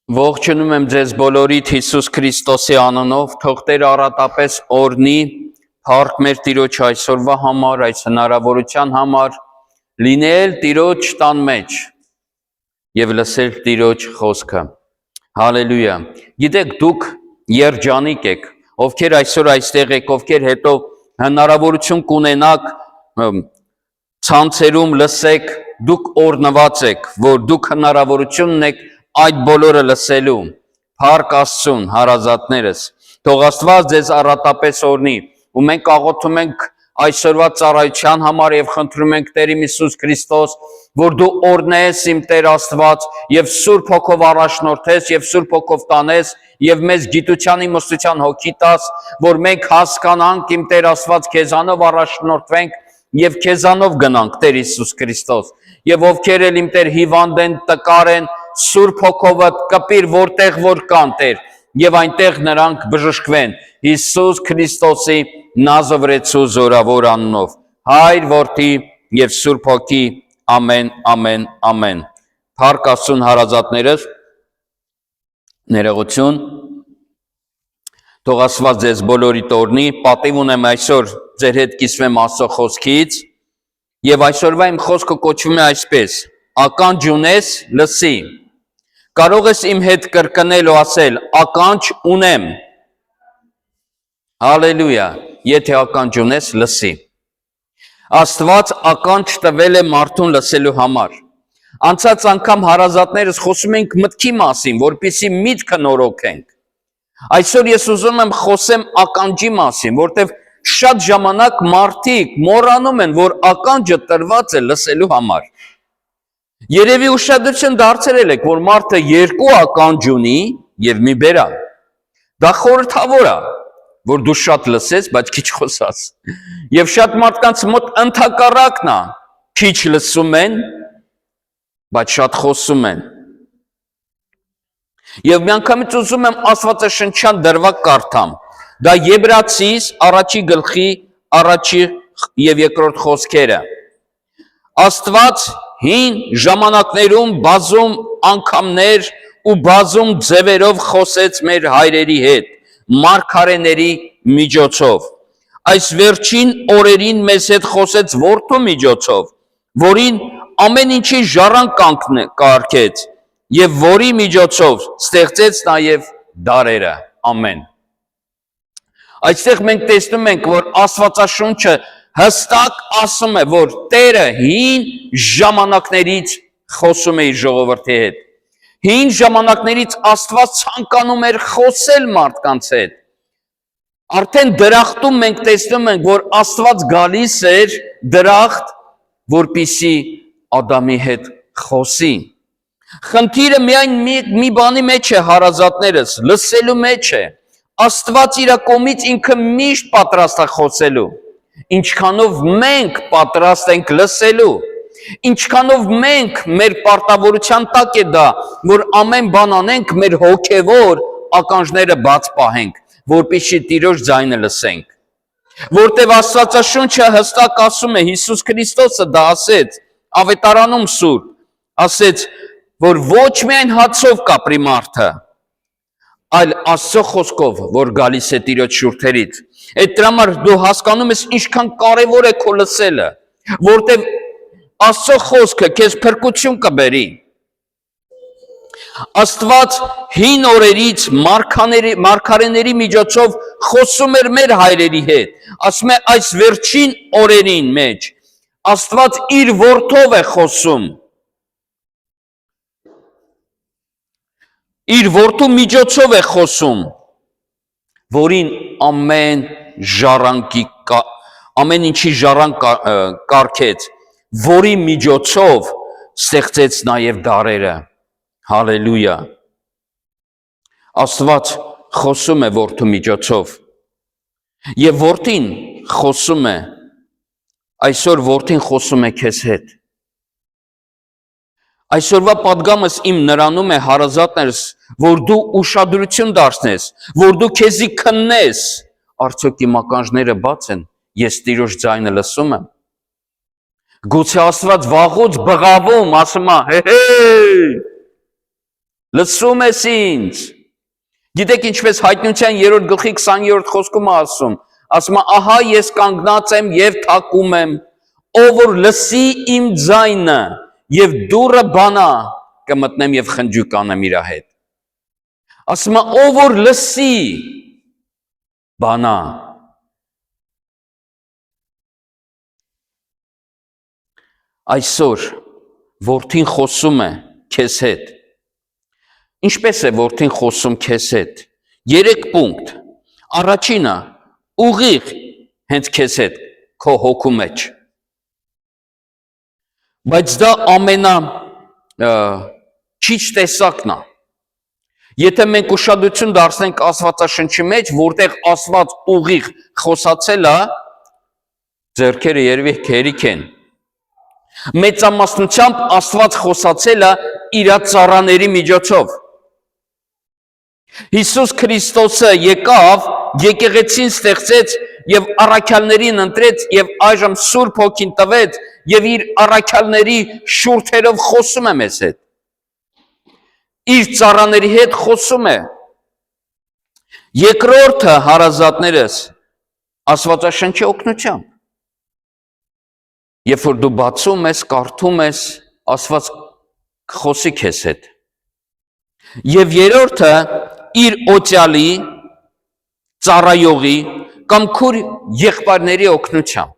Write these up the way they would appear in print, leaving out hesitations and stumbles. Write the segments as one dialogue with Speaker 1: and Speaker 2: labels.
Speaker 1: Ողջունում եմ ձեզ բոլորիդ Հիսուս Քրիստոսի անունով, թող Տերը առատապես օրհնի, փառք մեր Տիրոջ այսօրվա համար, այս հնարավորության համար, լինել Տիրոջ տան մեջ եւ լսել Տիրոջ խոսքը։ Հալելույա։ Գիտեք, դուք երջանիկ եք, ովքեր այսօր այստեղ եք, ովքեր հետո հնարավորություն կունենաք ցանցերում լսեք, դուք օրհնված եք, որ դուք հնարավորություն ունեք այդ բոլորը լսելու, փառք Աստծուն, հարազատներս, թող Աստված ձեզ առատապես օրհնի, ու մենք աղոթում ենք այսօրվա ծառայության համար եւ խնդրում ենք Տեր Հիսուս Քրիստոս, որ դու օրհնես իմ Տեր Աստված եւ Սուրբ Հոգով առաջնորդես եւ Սուրբ Հոգով տանես եւ մեզ գիտության իմաստության հոգի տաս, որ մենք հասկանանք իմ Տեր Աստված քեզանով առաջնորդվենք եւ քեզանով գնանք Տեր Հիսուս Քրիստոս եւ ովքեր էլ իմ Տեր հիվանդ են, տկար են, Սուրբ Հոգովը կպիր որտեղ որ կան Տեր եւ այնտեղ նրանք բժշկվեն Հիսուս Քրիստոսի Նազովրեցու զորավոր անունով Հայր Որդի եւ Սուրբ Հոգի ամեն ամեն ամեն Փառք Աստծուն հարազատներս ներողություն Թող Աստված ձեզ բոլորիդ օրհնի պատիվ ունեմ այսօր ձեր հետ կիսվեմ Աստծո խոսքից եւ այսօրվա իմ խոսքը կոչվում է այսպես ականջ ունես լսի Կարող ես իմ հետ կրկնել ու ասել, ականջ ունեմ, հալելույա, եթե ականջ ունես, լսի։ Աստված ականջ տվել է մարդուն լսելու համար։ Անցած անգամ հարազատներս խոսում ենք մտքի մասին, որպեսզի միտքը նորոգենք։ Այսօր ես ուզում եմ խոսեմ ականջի մասին, որտեղ շատ ժամանակ մարդիկ մոռանում են, որ ականջը տրված է լսելու համար։ Երևի ուշադրություն դարձրել եք, որ մարդը երկու ականջ ունի եւ մի բերա։ Դա խորհրդավոր է, որ դու շատ լսես, բայց քիչ խոսաս։ Եվ շատ մարդկանց մոտ ընդհակառակն է, քիչ լսում են, բայց շատ խոսում են։ Եվ միանգամից ուզում եմ Աստվածաշնչյան դրվագ կարդամ։ Դա Եբրացիս առաջի գլխի առաջի եւ երկրորդ խոսքերը։ Աստված հին ժամանակներում բազում անգամներ ու բազում ձևերով խոսեց մեր հայրերի հետ, մարգարեների միջոցով։ Այս վերջին օրերին մեզ հետ խոսեց որդու միջոցով, որին ամեն ինչի ժառանգ կարգեց եւ որի միջոցով ստեղծեց նաեւ դարերը։ Ամեն։ Այստեղ մենք տեսնում ենք, որ Աստվածաշունչը հստակ ասում է, որ Տերը հին ժամանակներից խոսում է իր ժողովրդի հետ։ Հին ժամանակներից Աստված ցանկանում էր խոսել մարդկանց հետ։ Արդեն դրախտում մենք տեսնում ենք, որ Աստված գալիս էր դրախտ, որպեսզի Ադամի հետ խոսի։ Խնդիրը միայն մի բանի մեջ է, հարազատներս, լսելու մեջ է։ Աստված իր կողմից ինքը միշտ պատրաստ է խոսելու։ Ինչքանով մենք պատրաստ ենք լսելու, ինչքանով մենք մեր պարտավորության տակ է դա, որ ամեն բան անենք մեր հոգևոր ականջները բաց պահենք, որպեսզի Տիրոջ ձայնը լսենք։ Որտև Աստվածաշունչը հստակ ասում է, Հիսուս Քրիստոսը դա ասեց, Ավետարանում Սուրբ, ասեց, որ ոչ միայն հացով կապրի մարդը, այլ Աստծո խոսքով, որ գալիս է Տիրոջ շուրթերից։ Այդ դրա համար դու հասկանում ես ինչքան կարևոր է քո լսելը, որտև Աստծո խոսքը քեզ փրկություն կբերի։ Աստված հին օրերից մարգարեների միջոցով խոսում էր մեր հայրերի հետ։ Ասում է այս վերջին օրերին մեջ Աստված իր որդով է խոսում։ Իր որդու միջոցով է խոսում, որին ամեն ինչի ժառանգ կարգեց, որի միջոցով ստեղծեց նաև դարերը։ Հալելույա։ Աստված խոսում է որդու միջոցով։ Եվ որդին խոսում է, այսօր որդին խոսում է քեզ հետ։ Այսօրվա պատգամս իմ նրանում է հարազատներս, որ դու ուշադրություն դարձնես, որ դու քեզի քննես, արդյոք իմ ականջները բաց են, ես Տիրոջ ձայնը լսում եմ։ Գուցե Աստված վաղուց բղավում, ասում է, հե, լսում ես ինձ։ Գիտեք ինչպես Հայտնության 3-րդ գլխի 20-րդ խոսքում ասում է, ահա ես կանգնած եմ եւ թակում եմ, ով որ լսի իմ ձայնը եւ դուռը բանա, կմտնեմ եւ խնջույք կանեմ իր հետ։ Ասում է, ով որ լսի բանա։ Այսօր որդին խոսում է քեզ հետ։ Ինչպես է որդին խոսում քեզ հետ։ 3 պունկտ։ Առաջինը ուղիղ հենց քեզ հետ քո հոգու մեջ։ Բայց դա ամենաչիչ տեսակն է։ Եթե մենք ուշադրություն դարձնենք Աստվածաշնչի մեջ, որտեղ Աստված ուղիղ խոսացել է, ձեռքերը երևի հերիք են։ Մեծամասնությամբ Աստված խոսացել է իր ծառաների միջոցով։ Հիսուս Քրիստոսը եկավ, եկեղեցին ստեղծեց եւ առաքյալներին ընտրեց եւ այժմ Սուրբ Հոգին տվեց եւ իր առաքյալների շուրթերով խոսում է մեզ հետ։ Իր ծառաների հետ խոսում է։ Երկրորդը հարազատներս Աստվածաշնչի օգնությամբ։ Երբ որ դու բացում ես, կարդում ես, Աստված խոսի քեզ հետ։ Եվ երրորդը իր օծյալի, ծառայողի կամ քուր եղբայրների օգնությամբ։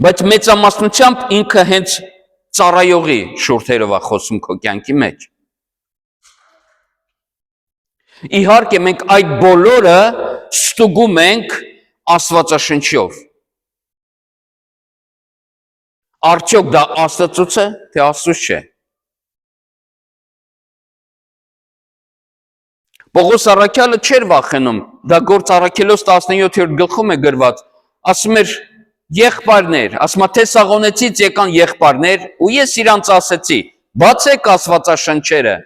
Speaker 1: Բայց մեծամասնությամբ ինքը հենց ծառայողի շուրթերով է խոսում քո կյանքի մեջ։ Իհարկե մենք այդ բոլորը ստուգում ենք Աստվածաշնչով։ Արդյոք դա Աստծուց է, թե Աստծուց չէ։ Պողոս առաքյալը չէր վախենում, դա Գործ առաքելոց 17-րդ գլխում է գրված, ասում էր եղբայրներ, ասում է Թեսաղոնեցից եկան եղբայրներ, ու ես իրանց ասեցի, բացեք Աստվածաշնչերը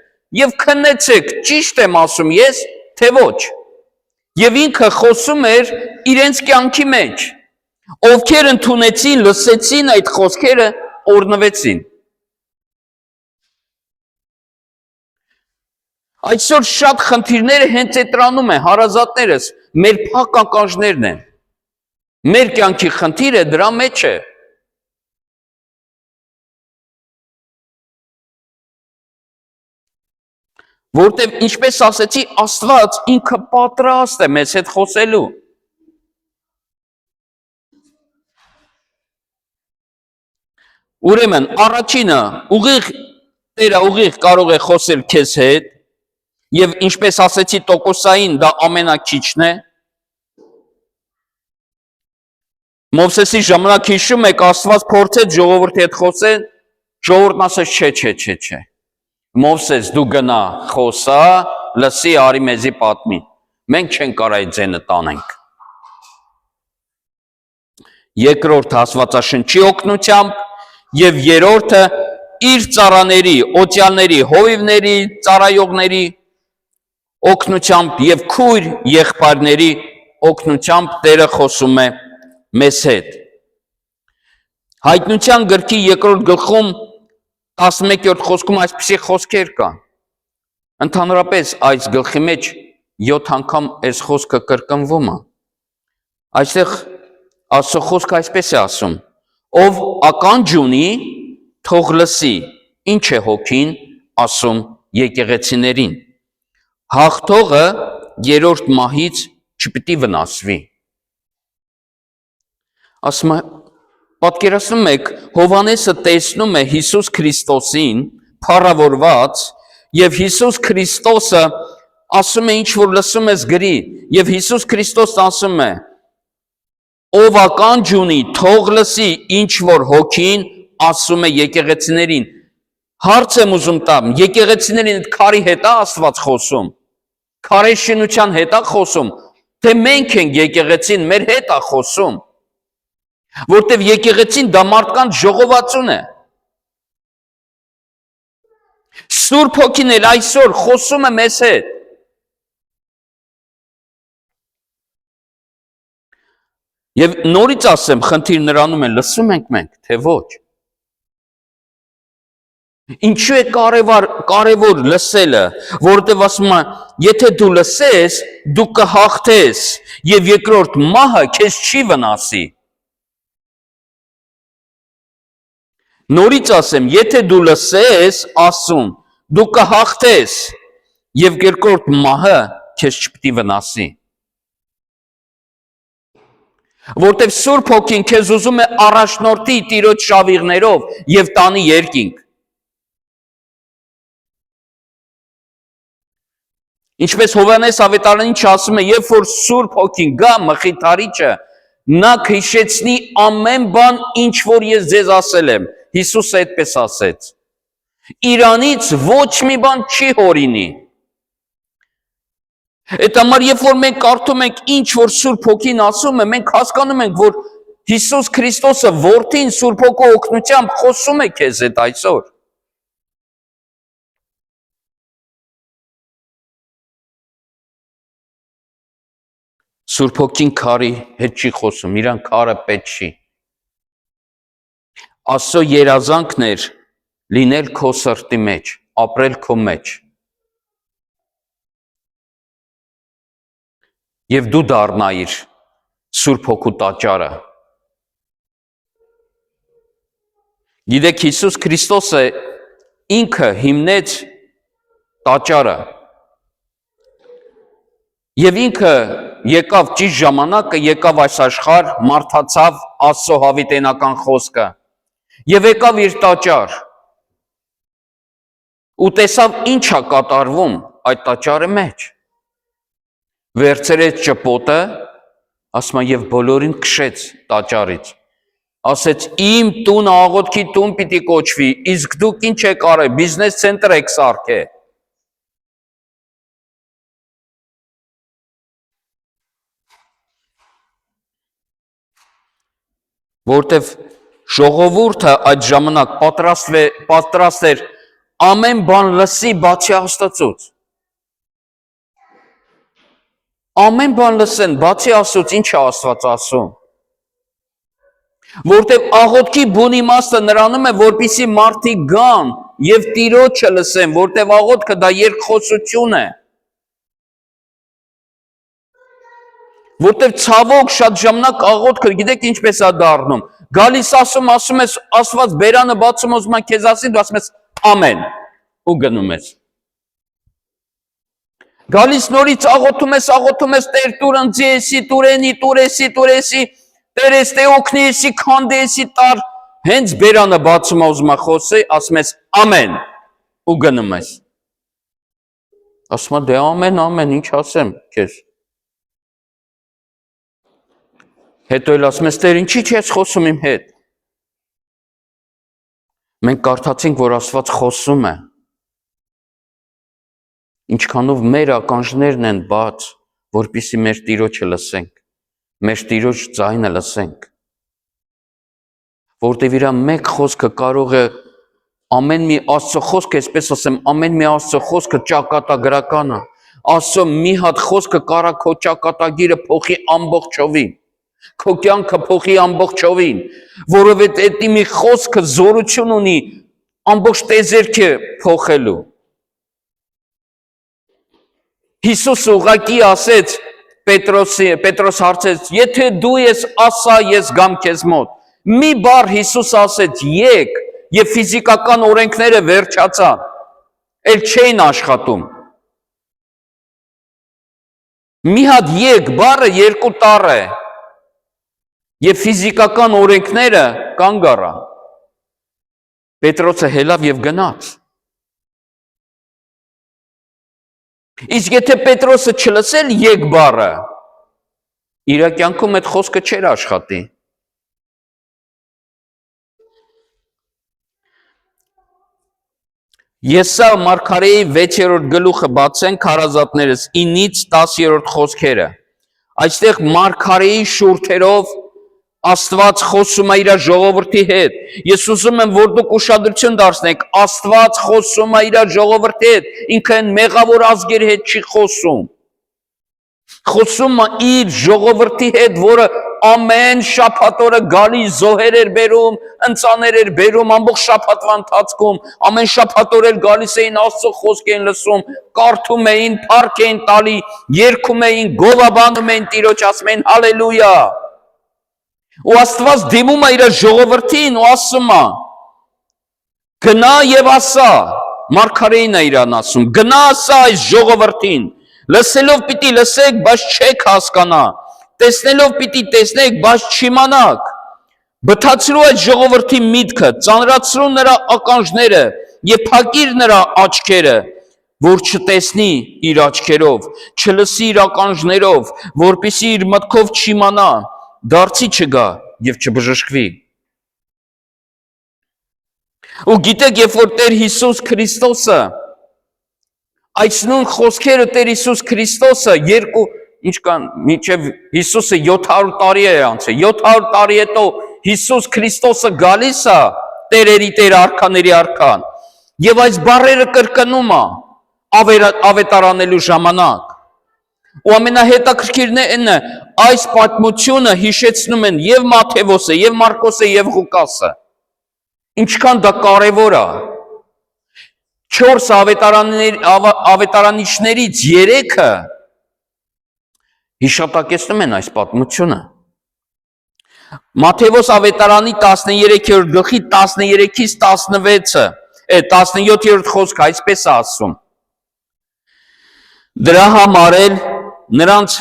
Speaker 1: եւ քննեցեք, ճիշտ եմ ասում ես, թե ոչ։ Եվ ինքը խոսում էր իրենց կյանքի մեջ, ովքեր ընդունեցին, լսեցին այդ խոսքերը, օրհնվեցին։ Այսօր շատ խնդիրները հենց էտրանում է, հարազատներս, մեր փակ ականջներն են։ Մեր կյանքի խնդիրը դրա մեջ է։ Որտեւ ինչպես ասեցի, Աստված ինքը պատրաստ է մեզ հետ խոսելու։ Ուրեմն առաջինը Տերը ուղիղ կարող է խոսել քեզ հետ, եւ ինչպես ասեցի տոկոսային դա ամենաքիչն է։ Մովսեսի ժամանակ հիշում եք, Աստված փորձեց ժողովրդի հետ խոսել, ժողովուրդն ասեց չէ։ Մովսես դու գնա, խոսա, լսի, արի մեզի պատմի։ Մենք չենք կարող այդ ձենը տանենք։ Երկրորդ Աստվածաշնչի օգնությամբ եւ երրորդը իր ծառաների, օծյալների, հովիվների, ծառայողների օգնությամբ եւ քույր եղբայրների օգնությամբ Տերը խոսում է մեզ հետ։ Հայտնության գրքի 2-րդ գլխում 11-րդ խոսքում այսպիսի խոսքեր կա։ Ընդհանրապես այս գլխի մեջ 7 անգամ այս խոսքը կրկնվում է։ Այստեղ Աստծո խոսքը այսպես է ասում. ով ականջ ունի, թող լսի, ինչ է հոգին ասում եկեղեցիներին։ Հաղթողը երրորդ մահից չպիտի վնասվի։ Ասում է, պատկերացնում եք, Հովհաննեսը տեսնում է Հիսուս Քրիստոսին փառավորված, եւ Հիսուս Քրիստոսը ասում է ինչ որ լսում ես գրի, եւ Հիսուս Քրիստոսն ասում է. ով ականջ ունի, թող լսի, ինչ որ հոգին ասում է եկեղեցիներին։ Հարց եմ ուզում տամ, եկեղեցիներին այդ քարի հետ է Աստված խոսում, քարի շինության հետ է խոսում, թե մենք ենք եկեղեցին, մեր հետ է խոսում, որտեվ եկեղեցին դա մարդկանց ժողովածուն է։ Սուրբ Հոգին էլ այսօր խոսում է մեզ հետ։ Եվ նորից ասեմ, խնդիր նրանում է, լսում ենք մենք, թե ոչ։ Ինչու է կարևոր լսելը, որովհետև ասում է, եթե դու լսես, դու կհաղթես, եւ երկրորդ մահը քեզ չի վնասի։ Նորից ասեմ, եթե դու լսես Աստծուն, դու կհաղթես, եւ երկրորդ մահը քեզ չպիտի վնասի։ Որտեւ Սուրբ Հոգին քեզ ուզում է առաջնորդի Տիրոջ շավիղներով եւ տանի երկինք։ Ինչպես Հովհաննես Ավետարանին ասում է, երբ որ Սուրբ Հոգին գա մխիթարիչը, նա քշեցնի ամեն բան, ինչ որ ես ձեզ ասել եմ։ Հիսուսը այդպես ասեց։ Իրանից ոչ մի բան չի հորինի։ Այդ համար երբ որ մենք կարդում ենք ինչ որ Սուրբ Հոգին ասում է, մենք հասկանում ենք, որ Հիսուս Քրիստոսը որդին Սուրբ Հոգու օգնությամբ խոսում է քեզ հետ այսօր։ Սուրբ Հոգին քարի հետ չի խոսում, իրան քարը պետք չի։ Աստծո երազանքն էր լինել քո սրտի մեջ, ապրել քո մեջ։ Եվ դու դառնայիր Սուրբ Հոգու տաճարը։ Գիտեք, Հիսուս Քրիստոսը ինքը հիմնեց տաճարը։ Եվ ինքը եկավ ճիշտ ժամանակը, եկավ այս աշխարհ, մարդացավ Աստծո հավիտենական խոսքը։ Եվ եկավ իր տաճար։ Ու տեսավ ինչ է կատարվում այդ տաճարի մեջ։ Վերցրեց ճպոտը, ասում է, եւ բոլորին քշեց տաճարից։ Ասեց, իմ տունը աղոթքի տուն պիտի կոչվի, իսկ դուք ինչ եք արել, բիզնես ցենտր եք սարքել։ Որտեվ ժողովուրդը այդ ժամանակ պատրաստ էր ամեն բան լսի բացի Աստծուց։ Ամեն բան լսեն, բացի Աստծուց, ինչ է Աստված ասում։ Որտեվ աղոթքի բուն իմաստը նրանում է, որպեսզի մարդիկ գան եւ Տիրոջը լսեն, որտեվ աղոթքը դա երկխոսություն է։ Որտեվ ցավոք շատ ժամանակ աղոթքը, գիտեք ինչպես է դառնում։ Գալիս ասում ես, Աստված բերանը բացում ուզում է քեզ ասի, դու ասում ես ամեն ու գնում ես։ Գալիս նորից աղոթում ես, Տեր տուր ընձի էսի, տուրեսի, Տեր ես տե օգնի էսի, քանդե էսի տար, հենց բերանը բացում ուզում է խոսի, ասում ես ամեն ու գնում ես։ Ասում է դե ամեն, ինչ ասեմ քեզ։ Հետո էլ ասում ես, Տեր ինչի՞ չես խոսում իմ հետ։ Մենք կարդացինք, որ Աստված խոսում է։ Ինչքանով մեր ականջներն են բաց, որպեսզի մեր Տիրոջը լսենք, մեր Տիրոջ ձայնը լսենք։ Որտև իր մեկ խոսքը կարող է ամեն մի Աստծո խոսքը, այսպես ասեմ, ամեն մի Աստծո խոսքը ճակատագրական է։ Աստծո մի հատ խոսքը կարա քո ճակատագիրը փոխի ամբողջովին։ Քո կյանքը փոխի ամբողջովին, որովհետև այդ մի խոսքը զորություն ունի ամբողջ տեզերքը փոխելու։ Հիսուս ուղղակի ասեց Պետրոս հարցեց, եթե դու ես ասա, ես գամ քեզ մոտ։ Մի բառ Հիսուս ասեց, եկ, եւ ֆիզիկական օրենքները վերջացան։ Էլ չէին աշխատում։ Մի հատ եկ բառը երկու տառ է։ Եվ ֆիզիկական օրենքները կանգ առան։ Պետրոսը հելավ եւ գնաց։ Իսկ եթե Պետրոսը չլսել եկ բառը, իր կյանքում այդ խոսքը չէր աշխատի։ Եսա մարգարեի 6-րդ գլուխը բացենք հարազատներս 9-ից 10-րդ խոսքերը։ Այստեղ մարգարեի շուրթերով Աստված խոսում է իր ժողովրդի հետ։ Ես ուզում եմ, որ դուք ուշադրություն դարձնեք, Աստված խոսում է իր ժողովրդի հետ, ինքը այն մեղավոր ազգերի հետ չի խոսում։ Խոսում է իր ժողովրդի հետ, որը ամեն շաբաթ օրը գալիս զոհեր էր բերում, ընծաներ էր բերում ամբողջ շաբաթվա ընթացքում, ամեն շաբաթ օրեր գալիս էին Աստծո խոսք էին լսում, կարդում էին, փառք էին տալի, երգում էին, գովաբանում էին Տիրոջ, ասում էին հալելույա։ Ու Աստված դիմում է իր ժողովրդին ու ասում է. գնա եւ ասա, մարգարեին է իրան ասում, գնա ասա այս ժողովրդին, լսելով պիտի լսեք, բայց չեք հասկանա, տեսնելով պիտի տեսնեք, բայց չիմանաք, բթացրու այդ ժողովրդի միտքը, ծանրացրու նրա ականջները եւ փակիր նրա աչքերը, որ չտեսնի իր աչքերով, չլսի իր ականջներով, որպեսզի իր մտքով չիմանա, դարձի չգա եւ չբժշկվի։ Ու գիտեք, երբ որ Տեր Հիսուս Քրիստոսը այս նույն խոսքերը Տեր Հիսուս Քրիստոսը երկու ինչ կան մինչև Հիսուսը 700 տարի է անցել 700 տարի հետո Հիսուս Քրիստոսը գալիս է Տերերի Տեր արքաների արքան եւ այս բառերը կրկնում է ավետարանելու ժամանակ ու ամենահետաքրքիրն է այս պատմությունը հիշեցնում են եւ Մատթեոսը եւ Մարկոսը եւ Ղուկասը ինչքան դա կարևոր է 4 ավետարանիչներից 3-ը հիշատակեցնում են այս պատմությունը։ Մատթեոս ավետարանի 13-րդ գլխի 13-ից 16-ը, 17-րդ խոսքը այսպես է ասում. Դրա համար էլ նրանց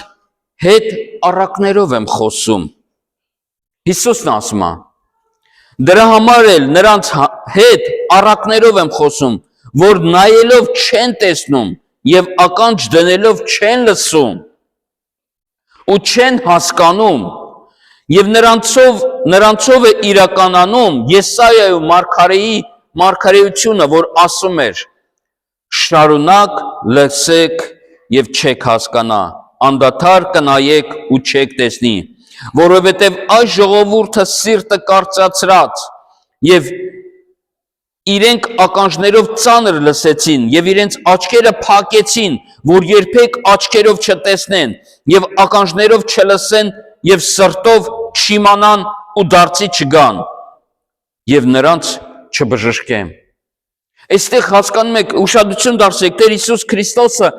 Speaker 1: հետ առակներով եմ խոսում։ Հիսուսն ասում է. Դրա համար էլ նրանց հետ առակներով եմ խոսում, որ նայելով չեն տեսնում եւ ականջ դնելով չեն լսում ու չեն հասկանում եւ նրանցով է իրականանում Եսայիայի մարգարեությունը, որ ասում էր. շարունակ լսեք եւ չեք հասկանա, անդադար կնայեք ու չեք տեսնի, որովհետեւ այս ժողովուրդը սիրտը կարծացրած եւ իրենք ականջներով ծանր լսեցին եւ իրենց աչքերը փակեցին, որ երբեք աչքերով չտեսնեն եւ ականջներով չլսեն եւ սրտով չիմանան ու դարձի չգան եւ նրանց չբժշկեմ։ Այստեղ հասկանում եք, ուշադրություն դարձրեք, Տեր Հիսուս Քրիստոսը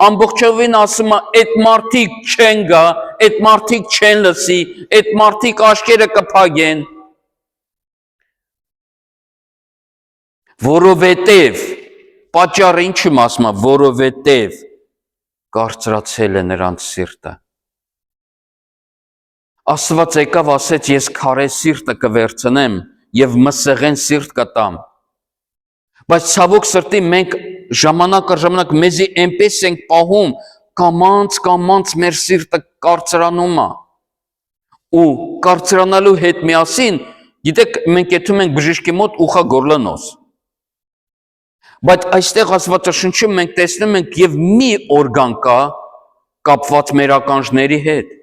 Speaker 1: ամբողջովին ասում է, այդ մարդիկ չեն գա, այդ մարդիկ չեն լսի, այդ մարդիկ աչքերը կփակեն, որովհետև պատճառը ինչու՞մ ասում է, որովհետև կարծրացել է նրանց սիրտը։ Աստված եկավ ասեց, ես քարե սիրտը կվերցնեմ եւ մսեղեն սիրտ կտամ։ Բայց ցավոք սրտի մենք ժամանակ առ ժամանակ մեզի այնպես ենք պահում, կամանց մեր սիրտը կարծրանում է։ Ու կարծրանալու հետ միասին, գիտեք, մենք եթում ենք բժիշկի մոտ ուխա գորլանոս։ Բայց այստեղ Աստվածաշնչում մենք տեսնում ենք եւ մի օրգան կա կապված մեր ականջների հետ։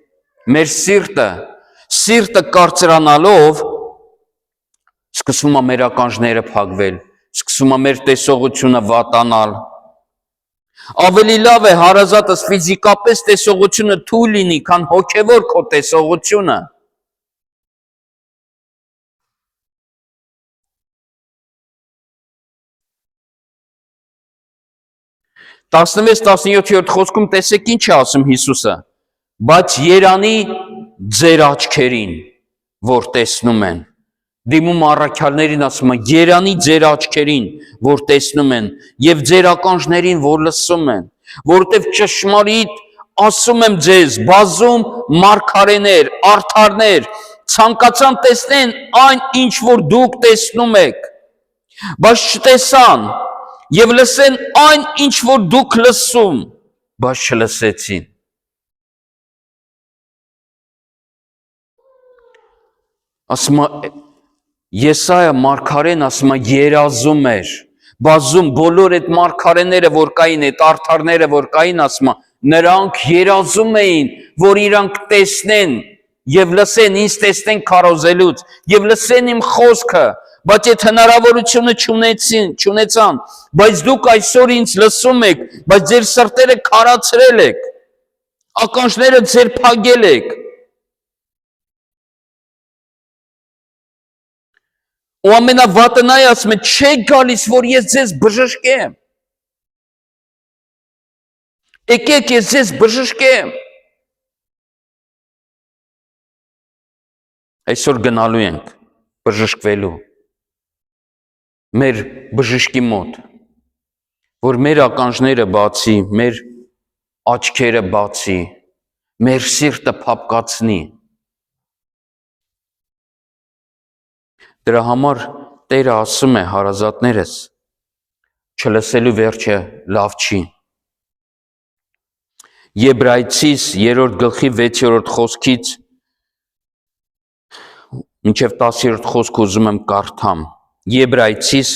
Speaker 1: Մեր սիրտը կարծրանալով սկսում է մեր ականջները փակվել, սկսում է մեր տեսողությունը վատանալ։ Ավելի լավ է հարազատս ֆիզիկապես տեսողությունը թույլ լինի, քան հոգևոր քո տեսողությունը։ 16-17-րդ խոսքում տեսեք ինչ է ասում Հիսուսը, բայց երանի ձեր աչքերին, որ տեսնում են, դիմում առաքյալներին ասում է, երանի ձեր աչքերին, որ տեսնում են, և ձեր ականջներին, որ լսում են, որովհետև ճշմարիտ ասում եմ ձեզ, բազում մարգարեներ, արդարներ, ցանկացան տեսնեն այն, ինչ որ դուք տեսնում եք, բայց չտեսան, և լսեն այն, ինչ որ դուք լսում, բայց չլսեցին։ Ասում է, Եսայիա մարգարեն ասում է, երազում էր, բազում բոլոր այդ մարգարեները, որ կային, այդ արդարները, որ կային, ասում է, նրանք երազում էին, որ իրանք տեսնեն և լսեն, ինձ տեսնեն քարոզելուց, և լսեն իմ խոսքը, բայց այդ հնարավորությունը չունեցան, բայց դուք այսօր ինձ լսում եք, բայց ձեր սրտերը քարացրել եք, ականջները ձեր փակել եք, ու ամենավատը նա է ասում է, չեք գալիս, որ ես ձեզ բժշկեմ։ Եկեք ես ձեզ բժշկեմ։ Այսօր գնալու ենք բժշկվելու մեր բժշկի մոտ, որ մեր ականջները բացի, մեր աչքերը բացի, մեր սիրտը փափկացնի։ Դրա համար Տերը ասում է հարազատներս, չլսելու վերջը լավ չի։ Եբրայեցիս 3-րդ գլխի 6-րդ խոսքից մինչև 10-րդ խոսք ուզում եմ կարդամ։ Եբրայեցիս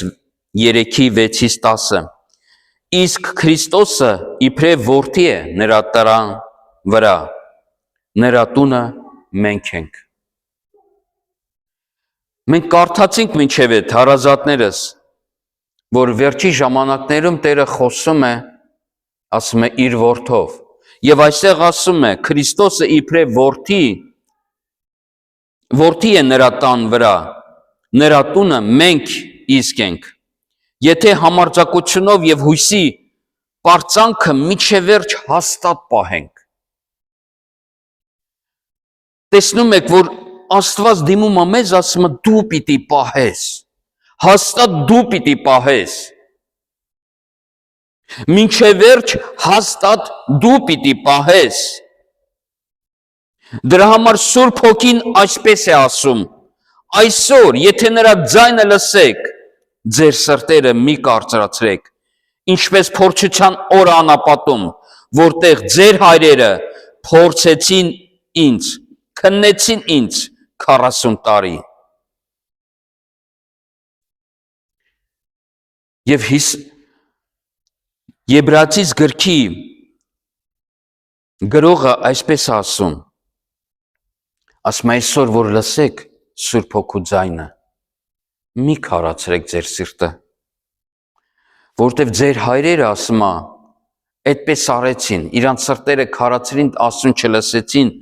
Speaker 1: 3-6-ից 10։ Իսկ Քրիստոսը իբրև որդի է նրա տրան վրա, նրա տունը մենք ենք։ Մենք կարդացինք մինչև այդ հարազատներս, որ վերջի ժամանակներում Տերը խոսում է, ասում է իր որդով։ Եվ այստեղ ասում է Քրիստոսը իբրև որդի է նրա տան վրա, նրա տունը մենք իսկ ենք։ Եթե համարձակությունով եւ հույսի պարծանքը միջև վերջ հաստատ պահենք։ Տեսնում եք, որ Աստված դիմում է մեզ, ասում է դու պիտի պահես, հաստատ դու պիտի պահես։ Մինչև վերջ հաստատ դու պիտի պահես։ Դրա համար Սուրբ Հոգին այսպես է ասում. այսօր, եթե նրա ձայնը լսեք, ձեր սրտերը մի կարծրացրեք, ինչպես փորձության օրը անապատում, որտեղ ձեր հայրերը փորձեցին ինձ, քննեցին ինձ 40 տարի։ Եվ Եբրայեցիս գրքի գրողը այսպես ասում, ասում այսօր, որ լսեք Սուրբ Հոգու ձայնը, մի քարացրեք ձեր սիրտը, որտև ձեր հայրերը ասում է, այդպես արեցին, իրանց սրտերը քարացրին, Աստծուն չլսեցին,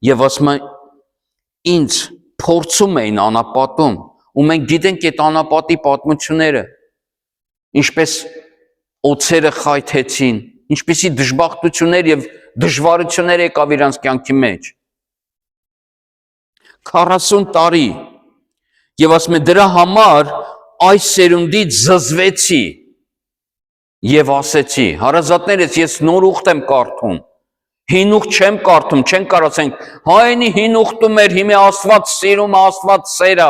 Speaker 1: եւ ասում է, ինձ փորձում էին անապատում, ու մենք գիտենք այդ անապատի պատմությունները, ինչպես օձերը խայթեցին, ինչպեսի դժբախտություններ եւ դժվարություններ եկավ իրանց կյանքի մեջ։ 40 տարի եւ ասում է դրա համար այս սերունդից զզվեցի եւ ասեցի, հարազատներս, ես նոր ուխտ եմ կարդում, հին ուխտ չեմ կարդում, չեն կարող ասենք, հայնի հին ուխտում էր, հիմա Աստված սիրում, Աստված սեր է։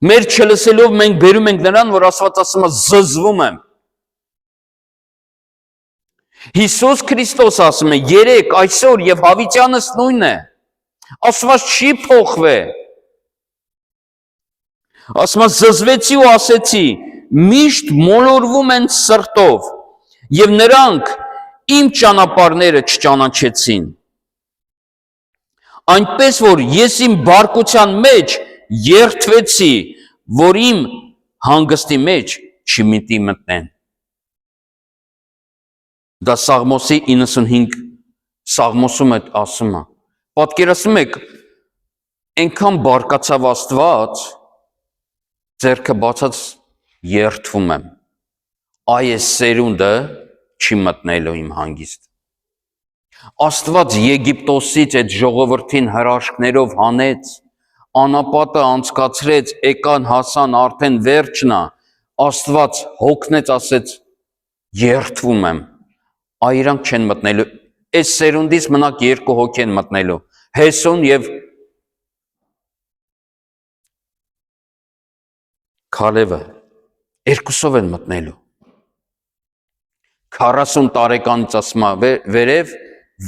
Speaker 1: Մեր չլսելով մենք բերում ենք նրան, որ Աստված ասում է զզվում եմ։ Հիսուս Քրիստոս ասում է երեք, այսօր եւ հավիտյանս նույնն է։ Աստված չի փոխվել։ Ասում է զզվեցի ու ասեցի, միշտ մոլորվում են սրտով եւ նրանք իմ ճանապարհները չճանաչեցին։ Այնպես որ ես իմ բարկության մեջ երթվեցի, որ իմ հանգստի մեջ չմիտի մտնեն։ Դա Սաղմոսի 95 Սաղմոսում է ասում է։ Պատկերացնում եք, այնքան բարկացավ Աստված, ձեռքը բացած երթվում եմ, այս սերունդը չի մտնելու իմ հանգիստ։ Աստված Եգիպտոսից այդ ժողովրդին հրաշքներով հանեց, անապատը անցկացրեց, եկան հասան արդեն վերջն է, Աստված հոգնեց, ասեց երթվում եմ, իրանք չեն մտնելու, այս սերունդից մնաք երկու հոգի են մտնելու, Հեսոն եւ Քալևը, երկուսով են մտնելու։ 40 տարեկանից ասում է վերև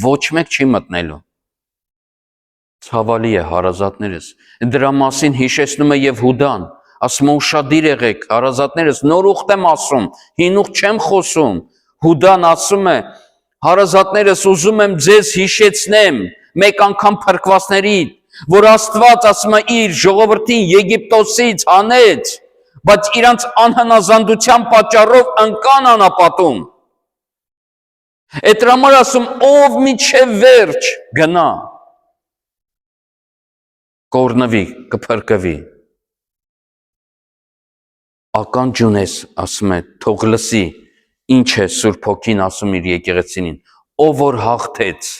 Speaker 1: ոչ մեկ չի մտնելու։ Ցավալի է հարազատներս։ Դրա մասին հիշեցնում է եւ Հուդան, ասում է ուշադիր եղեք, հարազատներս, նոր ուխտ եմ ասում, հին ուխտ չեմ խոսում։ Հուդան ասում է, հարազատներս, ուզում եմ ձեզ հիշեցնեմ, մեկ անգամ փրկվածների, որ Աստված ասում է իր ժողովրդին Եգիպտոսից հանեց, բայց իրանց անհնազանդության պատճառով ընկան անապատում։ Այդ համար ասում, ով միջև վերջ գնա, կորնվի, կփրկվի։ ականջուն ես, ասում է, թող լսի, ինչ է Սուրբ Հոգին ասում իր եկեղեցին, ով որ հաղթեց,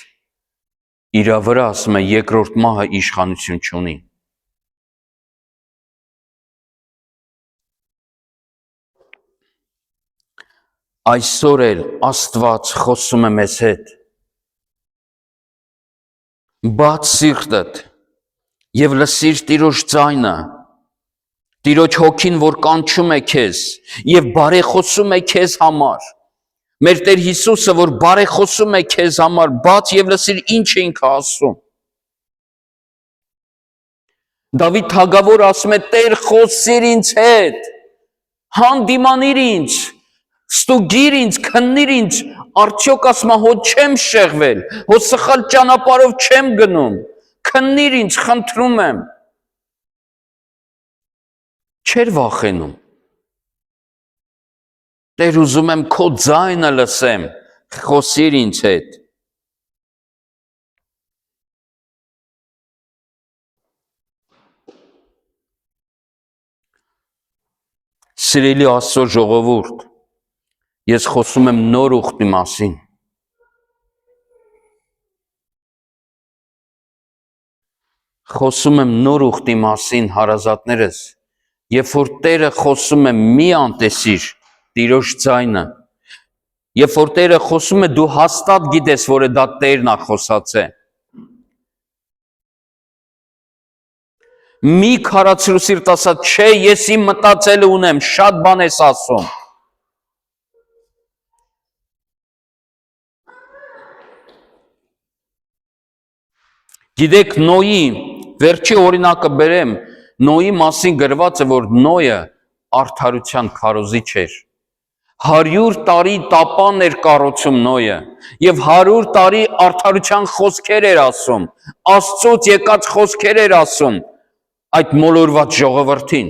Speaker 1: իր վրա, ասում է, երկրորդ մահը իշխանություն չունի։ Այսօր էլ Աստված խոսում է մեզ հետ։ Բաց սիրտդ եւ լսիր Տիրոջ ձայնը, Տիրոջ Հոգին, որ կանչում է քեզ եւ բարեխոսում է քեզ համար։ Մեր Տեր Հիսուսը, որ բարեխոսում է քեզ համար, բաց եւ լսիր ինչ է ինքը ասում։ Դավիթ թագավոր ասում է. Տեր, խոսիր ինձ հետ, հանդիմանիր ինձ, ստուգիր ինձ, քննիր ինձ, արդյոք ասում է, հո չեմ շեղվել, հո սխալ ճանապարհով չեմ գնում, քննիր ինձ, խնդրում եմ։ Չէր վախենում։ Տեր, ուզում եմ քո ձայնը լսեմ, խոսիր ինձ հետ։ Սիրելի Աստծո ժողովուրդ, ես խոսում եմ նոր ուխտի մասին։ Խոսում եմ նոր ուխտի մասին, հարազատներս, երբ որ Տերը խոսում է, մի անտեսիր Տիրոջ ձայնը, երբ որ Տերը խոսում է, դու հաստատ գիտես, որ դա Տերն է խոսած է։ Մի քարացրու սիրտ ասած, չէ, ես իմ մտածելը ունեմ, շատ բան ես ասում։ Գիտեք, Նոյի, վերջի օրինակը բերեմ, Նոյի մասին գրված է, որ Նոյը արդարության քարոզիչ էր։ 100 տարի տապան էր կառուցում Նոյը, եւ 100 տարի արդարության խոսքեր էր ասում, Աստծոց եկած խոսքեր էր ասում այդ մոլորված ժողովրդին,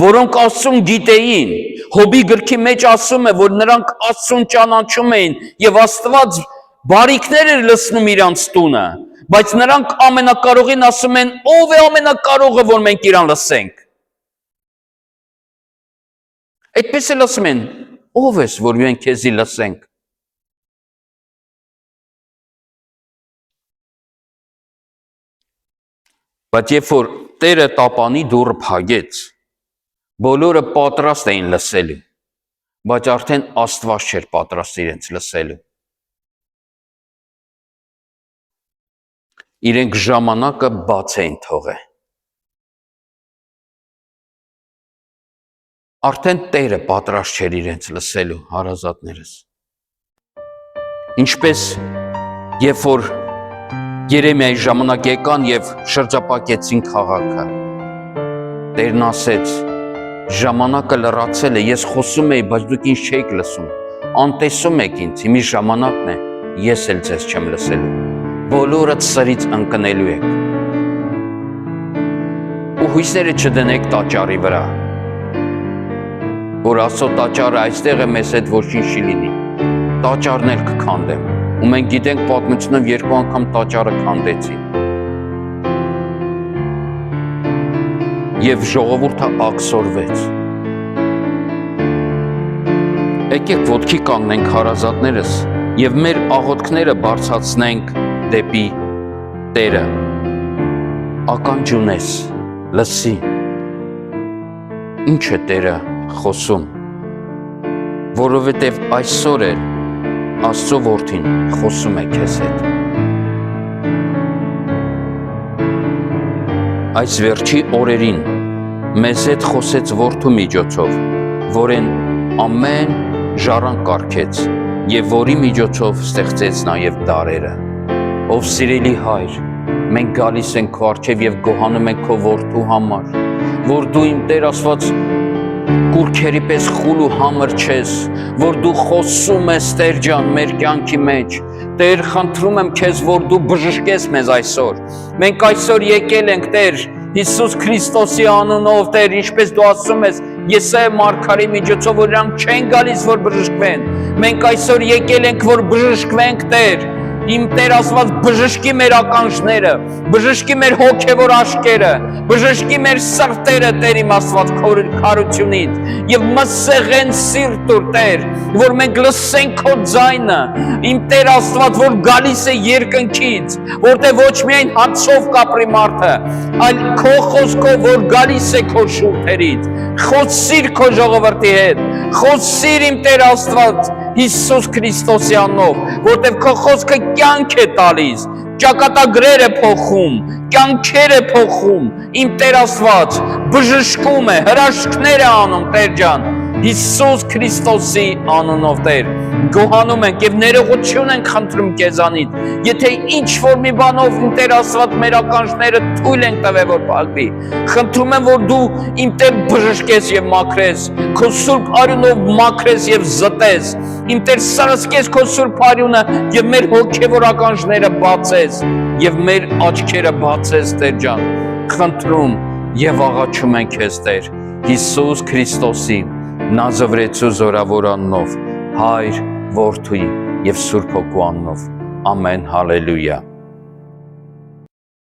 Speaker 1: որոնք Աստծուն գիտեին։ Հոբի գրքի մեջ ասում է, որ նրանք Աստծուն ճանաչում էին եւ Աստված բարիքներ էր լցնում իրանց տունը, բայց նրանք ամենակարողին ասում են, ով է ամենակարողը, որ մենք իրան լսենք։ Այդպես էլ ասում են, ով ես, որ մենք քեզի լսենք։ Բայց երբ որ Տերը տապանի դուռը փակեց, բոլորը պատրաստ էին լսելու, բայց արդեն Աստված չէր պատրաստ իրենց լսելու։ Իրենք ժամանակը բաց էին թողել։ Արդեն Տերը պատրաստ չէր իրենց լսելու, հարազատներս։ Ինչպես երբ որ Երեմիայի ժամանակ եկան եւ շրջապակեցին քաղաքը։ Տերն ասեց. ժամանակը լրացել է, ես խոսում եի, բայց դուք ինձ չէիք լսում։ Անտեսում եք ինձ, իմի ժամանակն է, ես էլ ձեզ չեմ լսելու։ Բոլորդ սրից ընկնելու եք։ Ու հույսերը չդնեք տաճարի վրա, որ Աստծո տաճարը այստեղ է, մեզ հետ ոչինչ չի լինի։ Տաճարն էլ կքանդեմ։ Ու մենք գիտենք պատմությունով 2 անգամ տաճարը քանդեցին։ Եվ ժողովուրդը աքսորվեց։ Եկեք ոտքի կանգնենք, հարազատներս, եւ մեր աղոթքները բարձրացնենք դեպի Տերը։ Ականջունես, լսի։ Ինչ է Տերը խոսում, որովհետև այսօր էլ Աստծո որդին խոսում է քեզ հետ։ Այս վերջի օրերին մեզ հետ խոսեց որդու միջոցով, որեն ամեն ժառանգ կարգեց եւ որի միջոցով ստեղծեց նաեւ դարերը։ Ով սիրելի Հայր, մենք գալիս ենք քո առջև եւ գոհանում ենք քո որդու համար, որ դու իմ Տեր Աստված կուրքերի պես խուլ ու համր չես, որ դու խոսում ես Տեր ջան մեր կյանքի մեջ։ Տեր, խնդրում եմ քեզ, որ դու բժշկես մեզ այսօր։ Մենք այսօր եկել ենք Տեր Հիսուս Քրիստոսի անունով, Տեր, ինչպես դու ասում ես, Եսայիա մարգարեի միջոցով, որ նրանք չեն գալիս, որ բժշկվեն։ Մենք այսօր եկել ենք, որ բժշկվենք Տեր։ իմ Տեր Աստված բժշկի մեր ականջները, բժշկի մեր հոգևոր աչքերը, բժշկի մեր սրտերը, Տեր իմ Աստված, քարությունից, եւ մսեղեն սիրտ ուր, Տեր, որ մենք լսենք քո ձայնը, իմ Տեր Աստված, որ գալիս է երկնքից, որտեղ ոչ միայն հացով կապրի մարդը, այլ քո խոսքով, որ գալիս է քո շուրթերից, խոսիր քո ժողովրդի հետ, խոսիր իմ Տեր Աստված, Հիսուս Քրիստոսի անունով, որտեղ քո խոսքը կյանք է տալիս, ճակատագրեր է փոխում, կյանքեր է փոխում, իմ Տեր Աստված, բժշկում է, հրաշքներ է անում, Տեր ջան, Հիսուս Քրիստոսի անունով, Տեր, գոհանում ենք եւ ներողություն ենք խնդրում քեզանից, եթե ինչ որ մի բանով իմ Տեր Աստված մեր ականջները թույլ ենք տվել որ փակվի, խնդրում եմ որ դու իմ Տեր բժշկես եւ մաքրես, քո սուրբ արյունով մաքրես եւ զտես, իմ Տեր սրսկես քո սուրբ արյունը եւ մեր հոգեվոր ականջները բացես եւ մեր աչքերը բացես, Տեր ջան, խնդրում եւ աղաչում ենք քեզ, Տեր, Հիսուս Քրիստոսի Նազովրեցու զորավոր անունով, Հայր, Որդուի եւ Սուրբ Հոգու անունով, ամեն, հալելույա։